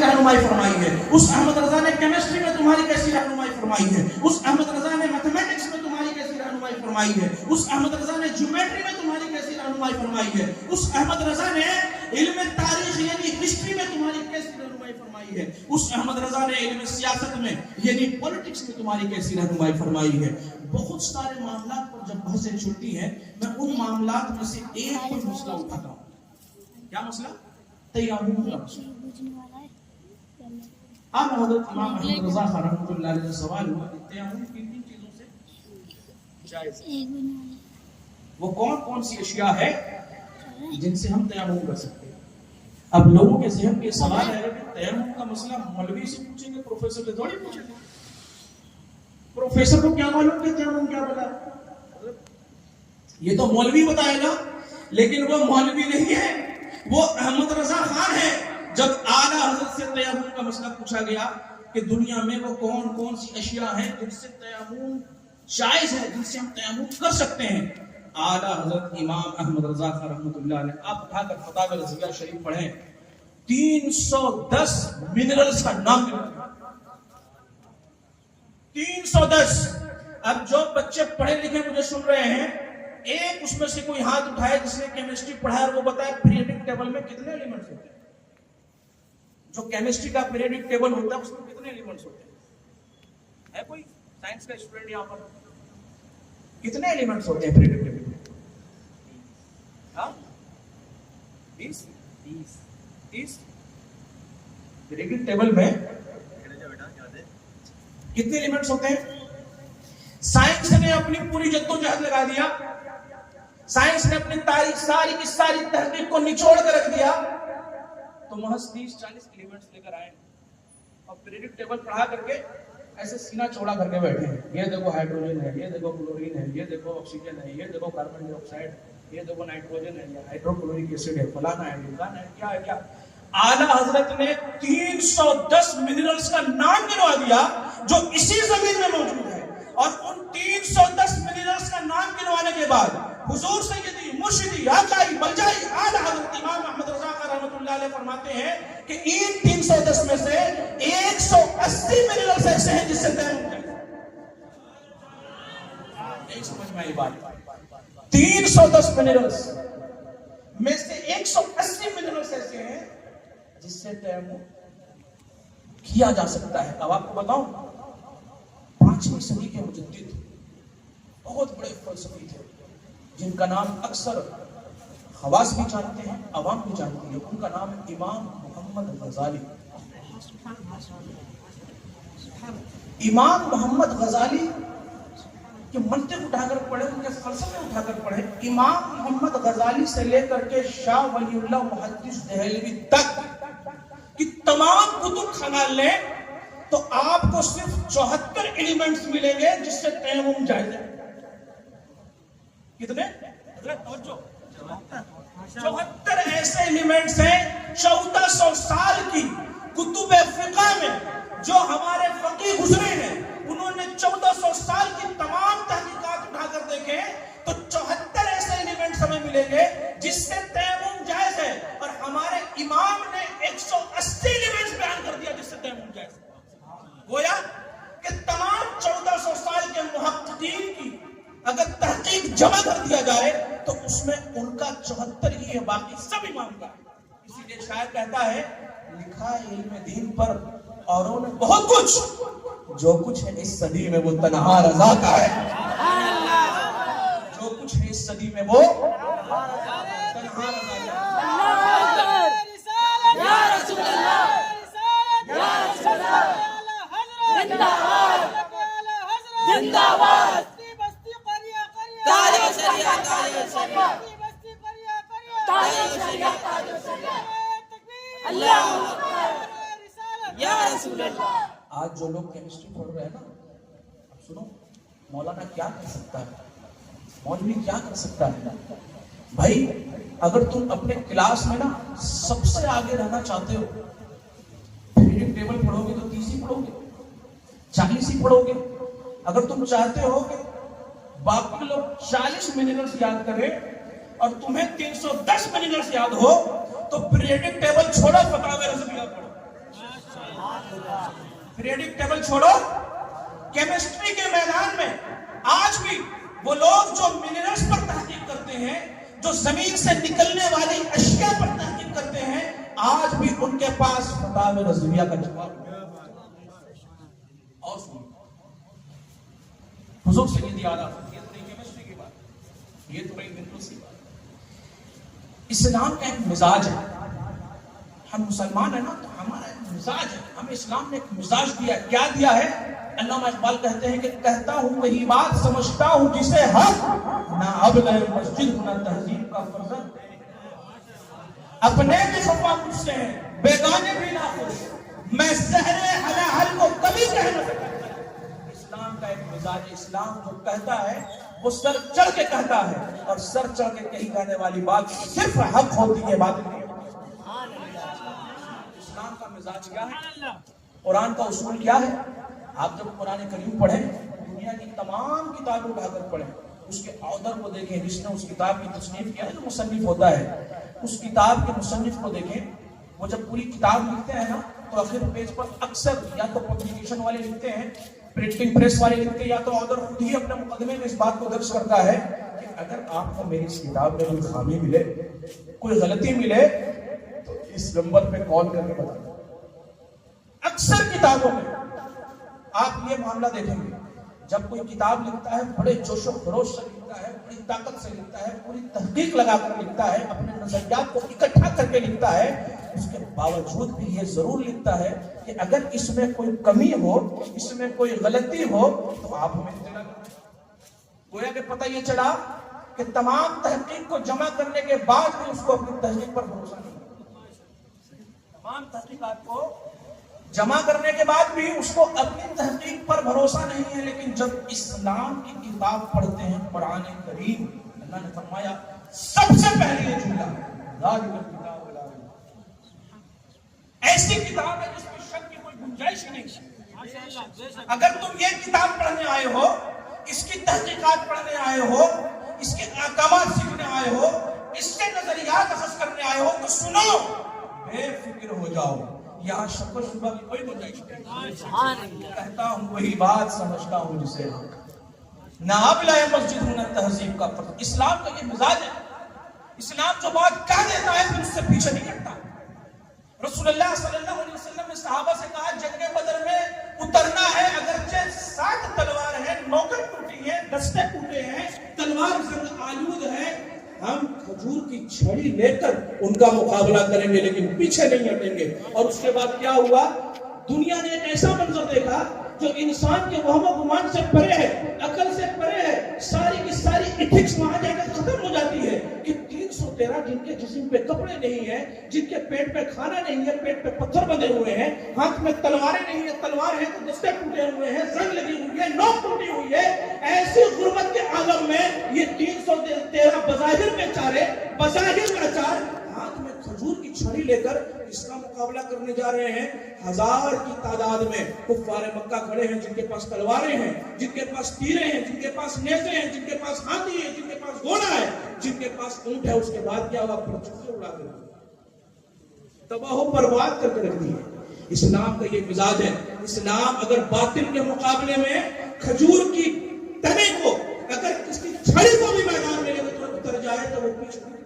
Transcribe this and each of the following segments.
رہنمائی فرمائی ہے؟ اس احمد رضا نے کیمسٹری میں تمہاری کیسی رہنمائی فرمائی ہے؟ اس احمد رضا نے میتھمیٹکس میں تمہاری کیسی رہنمائی فرمائی ہے؟ اس احمد رضا نے جیومیٹری میں تمہاری کیسی رہنمائی فرمائی ہے؟ اس احمد رضا نے علم تاریخ یعنی ہسٹری میں تمہاری کیسی رہنمائی فرمائی ہے؟ اس احمد رضا نے علم سیاست میں یعنی پولیٹکس میں تمہاری کیسی رہنمائی فرمائی ہے؟ بہت سارے معاملات پر جب بحثیں چھڑتی ہیں میں ان معاملات میں سے ایک کوئی مسئلہ اٹھاتا ہوں. کیا مسئلہ؟ تیمم کا مسئلہ. اب حضرت امام احمد رضا خان رحمۃ اللہ علیہ سے سوال ہوا کہ تیمم کن چیزوں سے جائز ہے؟ وہ کون کون سی اشیاء ہے جن سے ہم تیمم کر سکتے ہیں؟ اب لوگوں کے ذہن میں سوال ہے کہ تیمم کا مسئلہ مولوی سے پوچھیں گے، پروفیسر سے تھوڑی پوچھیں گے. پروفیسر کو کیا معلوم کہ تیمم کیا بتا؟ یہ تو مولوی بتائے گا، لیکن وہ مولوی نہیں ہے، وہ احمد رضا خان ہے. جب اعلیٰ حضرت سے تیمم کا مسئلہ پوچھا گیا کہ دنیا میں وہ کون کون سی اشیاء ہیں جن سے تیمم جائز ہے، جن سے ہم تیمم کر سکتے ہیں، اعلیٰ حضرت امام احمد رضا خان رحمۃ اللہ علیہ آپ اٹھا کر فتاوی رضویہ شریف پڑھیں، 310 منرلز کا نام لیں. 310. اب جو بچے پڑھے لکھے مجھے سن رہے ہیں، ایک اس میں سے کوئی ہاتھ اٹھائے جس نے کیمسٹری پڑھا ہے اور وہ بتائے پیریوڈک ٹیبل میں کتنے ایلیمنٹس ہوتے ہیں؟ جو کیمسٹری کا پیریوڈک ٹیبل ہوتا ہے اس میں کتنے ایلیمنٹس ہوتے ہیں؟ ہے کوئی سائنس کا اسٹوڈنٹ یہاں پر؟ کتنے ایلیمنٹس ہوتے ہیں پیریوڈک ٹیبل میں؟ ہاں 20 پیریوڈک ٹیبل میں کتنے ایلیمنٹس ہوتے ہیں؟ سائنس نے اپنی پوری جدوجہد لگا دیا، سائنس نے اپنی تاریخ ساری کی ساری تحقیق کو نچوڑ کر رکھ دیا تو محض 30-40 ایلیمنٹس لے کر آئے اور پیریوڈک ٹیبل پڑھا کر کے ایسے سینہ چوڑا کر کے بیٹھے ہیں. یہ دیکھو ہائیڈروجن ہے، یہ دیکھو کلورین ہے، یہ دیکھو آکسیجن ہے، یہ دیکھو کاربن ڈائی آکسائڈ ہے، یہ دیکھو نائٹروجن ہے، یہ ہائیڈروکلورک ایسڈ ہے، فلانا ہے، ڈھمکانا ہے، کیا ہے کیا. اعلیٰ حضرت نے 310 منرلز کا نام گنوا دیا جو اسی زمین میں موجود ہے، اور ان 310 منرلز کا نام گنوانے کے بعد حضور سیدی مرشدی آقائی بلجائی اعلیٰ حضرت امام احمد رضا خان رحمۃ اللہ علیہ فرماتے ہیں کہ ان 310 میں سے 180 منرلز ایسے ہیں جس سے تیمم ہے. نہیں سمجھ میں آئی بات؟ 310 منرلز میں سے 180 منرلز ایسے ہیں جس سے تیمم کیا جا سکتا ہے. اب آپ کو بتاؤں، 5ویں صدی کے مجدد بہت بڑے فلسفی تھے جن کا نام اکثر خواص بھی جانتے ہیں، عوام بھی جانتی ہے. ان کا نام ہے امام محمد غزالی. امام محمد غزالی کے منطق اٹھا کر پڑھے، ان کے فلسفے اٹھا کر پڑھے. امام محمد غزالی سے لے کر کے شاہ ولی اللہ محدث دہلوی تک کی تمام کتب کھنگال لیں تو آپ کو صرف 74 ایلیمنٹس ملیں گے جس سے تیمم جائز ہے. کتنے؟ 74 ایسے ایلیمنٹس ہیں 1400 سال کی کتب فقہ میں جو ہمارے فقیہ گزرے ہیں، انہوں نے 1400 سال کی تمام تحقیقات اٹھا کر دیکھے تو 74 ایسے ایلیمنٹس ہمیں ملیں گے جس سے تیمم جائز ہے، اور ہمارے امام نے 180 ایلیمنٹس بیان کر دیا جس سے تیمم جائز ہے. گویا کہ تمام 1400 سال کے محققین کی اگر تحقیق جمع کر دیا جائے تو اس میں ان کا 74 ہی ہے، باقی سب امام کا. اسی لیے شاعر کہتا ہے لکھا ہے علم دین پر اوروں نے بہت کچھ، جو کچھ ہے اس صدی میں وہ تنہا رضا کا ہے. جو کچھ ہے اس صدی میں وہ تنہا رضا کا ہے. یا رسول اللہ، یا رسول اللہ، زندہ باد، زندہ باد. تاریخ شریعت، تاریخ شریعت، تاریخ شریعت، تاریخ شریعت. اللہ اکبر، یا رسول اللہ. آج جو لوگ کیمسٹری پڑھ رہے ہیں نا، اب سنو، مولانا کیا کر سکتا ہے، مولوی کیا کر سکتا ہے. بھائی اگر تم اپنے کلاس میں نا سب سے آگے رہنا چاہتے ہو، پیریوڈک ٹیبل پڑھو گے تو 30 ہی پڑھو گے، 40 ہی پڑھو گے. اگر تم چاہتے ہو کہ باقی لوگ 40 منرلز یاد کریں اور تمہیں 310 منرلز یاد ہو تو پیریوڈک ٹیبل چھوڑو، فتاوی رضویہ پڑھو. پیریڈک ٹیبل چھوڑو، کیمسٹری کے میدان میں آج بھی وہ لوگ جو منرلز پر تحقیق کرتے ہیں، جو زمین سے نکلنے والی اشیاء پر تحقیق کرتے ہیں، آج بھی ان کے پاس فتاوی نظریہ کا جواب ہے۔ اور حضور سیدی اعلیٰ یہ تو نہیں کیمسٹری کی بات، یہ تو نہیں منرلز کی بات۔ اسلام کا ایک مزاج ہے، ہم مسلمان ہیں نا، تو ہمارا ایک مزاج ہے، ہمیں اسلام نے ایک مزاج دیا۔ کیا دیا ہے؟ علامہ اقبال کہتے ہیں کہ کہتا ہوں وہی بات سمجھتا ہوں جسے حق، نہ اب نہ مسجد نہ تہذیب کا فرزند۔ اپنے بھی خفا مجھ سے ہیں، بیگانے بھی نہ خوش، میں زہر حلال کو کبھی کہہ نہ سکتا۔ اسلام کا ایک مزاج، اسلام جو کہتا ہے وہ سر چڑھ کے کہتا ہے، اور سر چڑھ کے کہی جانے والی بات صرف حق ہوتی ہے، بات نہیں ہوتی۔ اسلام کا مزاج کیا ہے؟ قرآن کا اصول کیا ہے؟ آپ جب قرآن کریم پڑھیں، دنیا کی تمام کتابیں اٹھا کر پڑھیں، اس کے آثر کو دیکھیں، جس نے اس کتاب کی تصنیف کیا ہے، جو مصنف ہوتا ہے، اس کتاب کے مصنف کو دیکھیں۔ وہ جب پوری کتاب لکھتے ہیں نا، تو آخر پیج پر اکثر یا تو پبلیکیشن والے لکھتے ہیں، پرنٹنگ پریس والے لکھتے ہیں، یا تو آثر خود ہی اپنے مقدمے میں اس بات کو درج کرتا ہے کہ اگر آپ کو میری اس کتاب میں کوئی خامی ملے، کوئی غلطی ملے، تو اس نمبر پہ کال کر کے بتا دیں۔ اکثر کتابوں میں آپ یہ معاملہ دیکھیں گے، جب کوئی کتاب لکھتا ہے بڑے جوش و خروش سے لکھتا ہے، بڑی طاقت سے لکھتا ہے، پوری تحقیق لگا کر لکھتا ہے، اپنے نظریات کو اکٹھا کر کے لکھتا ہے، اس کے باوجود بھی یہ ضرور لکھتا ہے کہ اگر اس میں کوئی کمی ہو، اس میں کوئی غلطی ہو، تو آپ ہمیں اطلاع کریں۔ گویا کہ پتہ یہ چلا کہ تمام تحقیق کو جمع کرنے کے بعد بھی اس کو اپنی تحقیق پر بھروسہ نہیں ہے۔ تمام تحقیقات کو جمع کرنے کے بعد بھی اس کو اپنی تحقیق پر بھروسہ نہیں ہے، لیکن جب اسلام کی کتاب پڑھتے ہیں، قرآن کریم، اللہ نے فرمایا سب سے پہلے یہ جملہ، ذالک الکتاب لا ریب فیہ، ایسی کتاب ہے جس میں شک کی کوئی گنجائش نہیں ہے۔ اگر تم یہ کتاب پڑھنے آئے ہو، اس کی تحقیقات پڑھنے آئے ہو، اس کے احکامات سیکھنے آئے ہو، اس کے نظریات اخذ کرنے آئے ہو، تو سنو، بے فکر ہو جاؤ، یہاں شک و شبہ کی کوئی گنجائش نہیں۔ کہتا ہوں وہی بات سمجھتا ہوں جسے نہ اب لائے مسجد نہ تہذیب کا فرض۔ اسلام کا یہ مزاج ہے، اسلام جو بات کہہ دیتا ہے پھر اس سے پیچھے نہیں ہٹتا۔ رسول اللہ صلی اللہ علیہ وسلم نے صحابہ سے کہا جنگ بدر میں اترنا ہے، اگرچہ 7 تلوار ہیں، نوکر ٹوٹی ہیں، دستے ٹوٹے ہیں، تلوار زنگ آلود ہے، ہم کھجور کی چھڑی لے کر ان کا مقابلہ کریں گے، لیکن پیچھے نہیں ہٹیں گے۔ اور اس کے بعد کیا ہوا؟ دنیا نے ایک ایسا منظر دیکھا جو انسان کے وہم و گمان سے پرے ہے، عقل سے پرے ہے، ساری کی ساری ایتھکس وہاں جا کر ختم ہو جاتی ہے کہ 313 جن کے جسم پہ کپڑے نہیں ہیں، جن کے پیٹ پہ کھانا نہیں ہے، پیٹ پہ پتھر بندھے ہوئے ہیں، ہاتھ میں تلواریں نہیں ہیں، تلوار ہے تو دستے ٹوٹے ہوئے ہیں، زنگ لگی ہوئی ہے، نوک ٹوٹی ہوئی ہے، ایسی غربت کے عالم میں یہ 313 بظاہر بیچارے، بظاہر لاچار، ہاتھ میں کھجور کی چھڑی لے کر اس کا مقابلہ کرنے جا رہے ہیں۔ 1000 کی تعداد میں کفار مکہ کھڑے ہیں، جن کے پاس تلواریں ہیں، جن کے پاس تیریں ہیں، جن کے پاس نیزے ہیں، جن کے پاس ہاتھی ہے، جن کے پاس گھوڑا ہے، جن کے پاس اونٹ ہے۔ اس کے بعد کیا ہوا؟ پرچھے اڑا کر تباہ و برباد کر کے رکھ دی ہے۔ اسلام کا یہ مزاج ہے۔ اسلام اگر باطل کے مقابلے میں کھجور کی تنے کو، اگر کسی چھڑی کو بھی میدان میں لے کر اتر جائے تو وہ پیچھے نہیں۔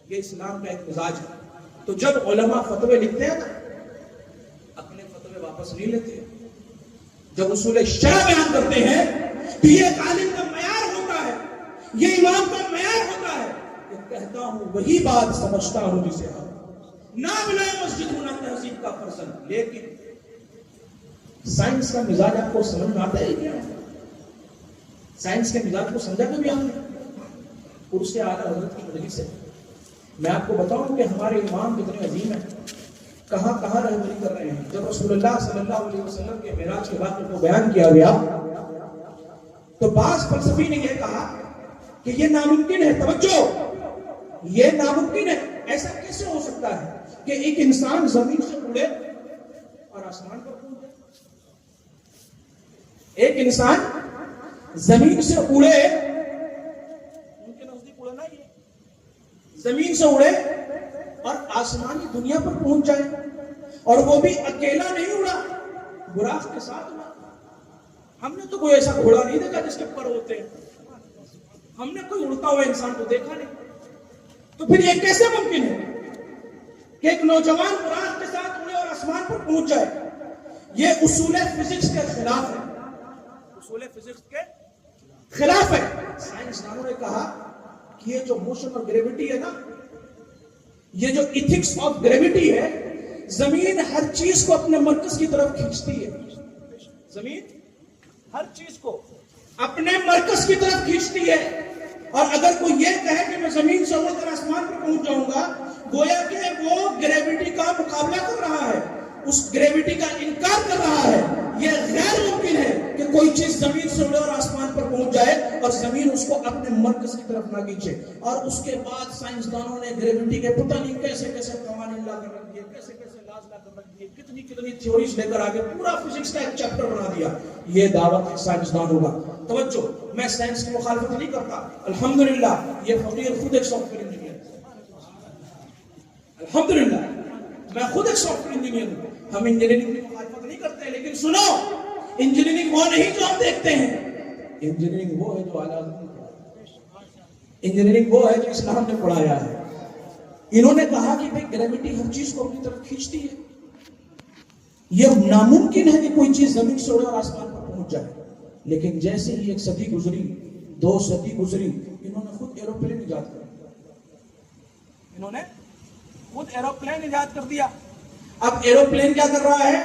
یہ اسلام کا ایک مزاج ہے۔ تو جب علماء فتوے لکھتے ہیں اپنے فتوے واپس نہیں لیتے، جب اصول شرع بیان کرتے ہیں تو یہ ایک عالم کا معیار ہوتا ہے، یہ امام کا معیار ہوتا ہے کہ کہتا ہوں وہی بات سمجھتا ہوں جسے نہ بلائے مسجد ہونا تہذیب کا فرزند۔ لیکن سائنس کا مزاج آپ کو سمجھ میں آتا ہے کیا؟ سائنس کے مزاج کو سمجھا کبھی آپ نے؟ اور اس کے اعلیٰ حضرت کی مجلس سے میں آپ کو بتاؤں کہ ہمارے امام کتنے عظیم ہیں، کہاں کہاں رہبری کر رہے ہیں۔ جب رسول اللہ صلی اللہ علیہ وسلم کے معراج کے واقعے کو بیان کیا گیا تو بعض فلسفی نے یہ کہا کہ یہ ناممکن ہے، توجہ، یہ ناممکن ہے، ایسا کیسے ہو سکتا ہے کہ ایک انسان زمین سے اڑے اور آسمان پر پہنچ جائے؟ ایک انسان زمین سے اڑے، ان کے نزدیک اڑنا ہی ہے، زمین سے اڑے اور آسمانی دنیا پر پہنچ جائے، اور وہ بھی اکیلا نہیں اڑا، براق کے ساتھ اڑا. ہم نے تو کوئی ایسا گھوڑا نہیں دیکھا جس کے پر ہوتے ہیں. ہم نے کوئی اڑتا ہوا انسان کو دیکھا نہیں. تو پھر یہ کیسے ممکن ہے کہ ایک نوجوان براق کے ساتھ اڑے اور آسمان پر پہنچ جائے؟ یہ اصول فزکس کے خلاف ہے. اصول فزکس کے خلاف ہے. سائنسدانوں نے کہا کہ یہ جو موشن اور گریویٹی ہے نا، یہ جو ایتھکس آف گریویٹی ہے، زمین ہر چیز کو اپنے مرکز کی طرف کھینچتی ہے. زمین ہر چیز کو اپنے مرکز کی طرف کھینچتی ہے. اور اگر کوئی یہ کہے کہ میں زمین سے اڑ کر آسمان پر پہنچ جاؤں گا، گویا کہ وہ گریویٹی کا مقابلہ کر رہا ہے، اس گریویٹی کا انکار کر رہا ہے. یہ غیر ممکن ہے کہ کوئی چیز زمین سے اڑے اور آسمان پر پہنچ جائے اور زمین اس کو اپنے مرکز کی طرف نہ کھینچے. اور اس کے بعد سائنسدانوں نے گریویٹی کے پتہ نہیں کیسے کیسے قوانین لا کر رکھ دیے، کیسے کیسے لاز لا کر رکھ دیے، کتنی تھیوریز لے کر آگے پورا فزکس کا ایک چیپٹر بنا دیا. یہ دعوت ایک سائنسدان ہوگا. توجہ، میں سائنس کی مخالفت نہیں کرتا. الحمدللہ یہ فقیر خود ایک سافٹ ویئر انجینئر. الحمدللہ میں خود ایک سافٹ ویئر انجینئر ہوں. ہم انجینئرنگ کی مخالفت نہیں کرتے، لیکن سنو، انجینئرنگ وہ نہیں جو ہم دیکھتے ہیں. انجینئرنگ وہ ہے جو اعلیٰ انجینئرنگ وہ ہے جو اسلام نے پڑھایا ہے. انہوں نے کہا کہ بھئی گریویٹی ہر چیز کو اپنی طرف کھینچتی ہے. یہ ناممکن ہے کہ کوئی چیز زمین سے اڑے اور آسمان پر پہنچ جائے. لیکن جیسے ہی ایک صدی گزری، 2 صدی گزری، انہوں نے خود ایروپلین ایجاد کر دیا. انہوں نے خود ایروپلین ایجاد کر دیا. اب ایروپلین کیا کر رہا ہے؟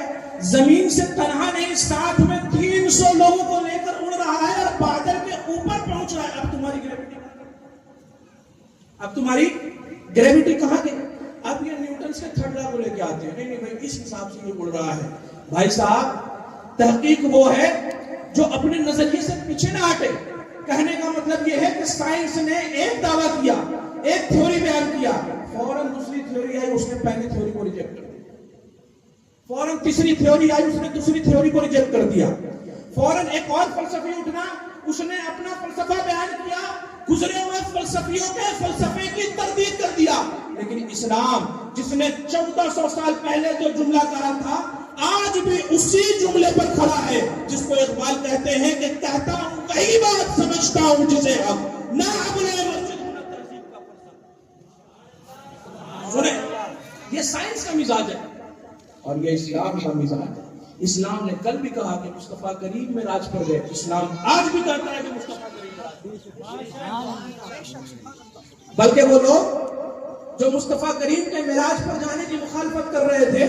زمین سے تنہا نہیں، ساتھ میں 300 لوگوں کو لے کر اڑ رہا ہے اور بادل کے اوپر پہنچ رہا ہے. اب تمہاری گریویٹی کہاں گئی؟ اب یہ نیوٹن سے تھرڈ لا کو لے کے آتے ہیں. نہیں بھائی، اس حساب سے یہ اڑ رہا ہے. بھائی صاحب، تحقیق وہ ہے جو اپنے نظریے سے پیچھے نہ ہٹے. کہنے کا مطلب یہ ہے کہ سائنس نے ایک دعویٰ کیا، ایک تھیوری بیان کیا، فوراً دوسری تھیوری آئی، اس نے پہلی تھیوری کو ریجیکٹ کر دیا. فوراً تیسری تھیوری آئی، اس نے دوسری تھیوری کو ریجیکٹ کر دیا. فوراً ایک اور فلسفی اٹھنا، اس نے اپنا فلسفہ بیان کیا، گزرے ہوئے فلسفیوں کے فلسفے کی تردید کر دیا. لیکن اسلام، جس نے 1400 سال پہلے جو جملہ کہا تھا، آج بھی اسی جملے پر کھڑا ہے، جس کو اقبال کہتے ہیں کہ کہتا ہوں وہی بات سمجھتا ہوں جسے ہم نہ اپنے مسجد نہ تہذیب کا فرض. سنیں، یہ سائنس کا مزاج ہے اور یہ اسلام کا مزاج ہے. اسلام نے کل بھی کہا کہ مصطفیٰ کریم معراج پر گئے. اسلام آج بھی کہتا ہے کہ مصطفیٰ کریم. بلکہ وہ لوگ جو مصطفیٰ کریم کے معراج پر جانے کی مخالفت کر رہے تھے،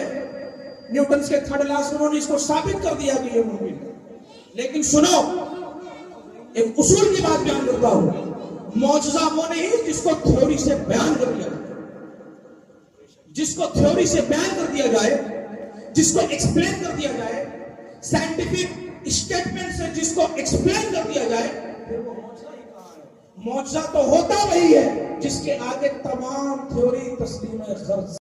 نیوٹن کے تھرڈ لا سے انہوں نے اس کو ثابت کر دیا کہ یہ ممکن ہے. لیکن سنو، ایک اصول کی بات بیان کرتا ہوں. معجزہ وہ نہیں جس کو تھیوری سے بیان کر دیا جائے. جس کو تھیوری سے بیان کر دیا جائے، جس کو ایکسپلین کر دیا جائے، سائنٹیفک اسٹیٹمنٹ سے جس کو ایکسپلین کر دیا جائے، پھر وہ معجزہ ہی کہاں ہے؟ معجزہ تو ہوتا وہی ہے جس کے آگے تمام تھیوری تسلیم خرض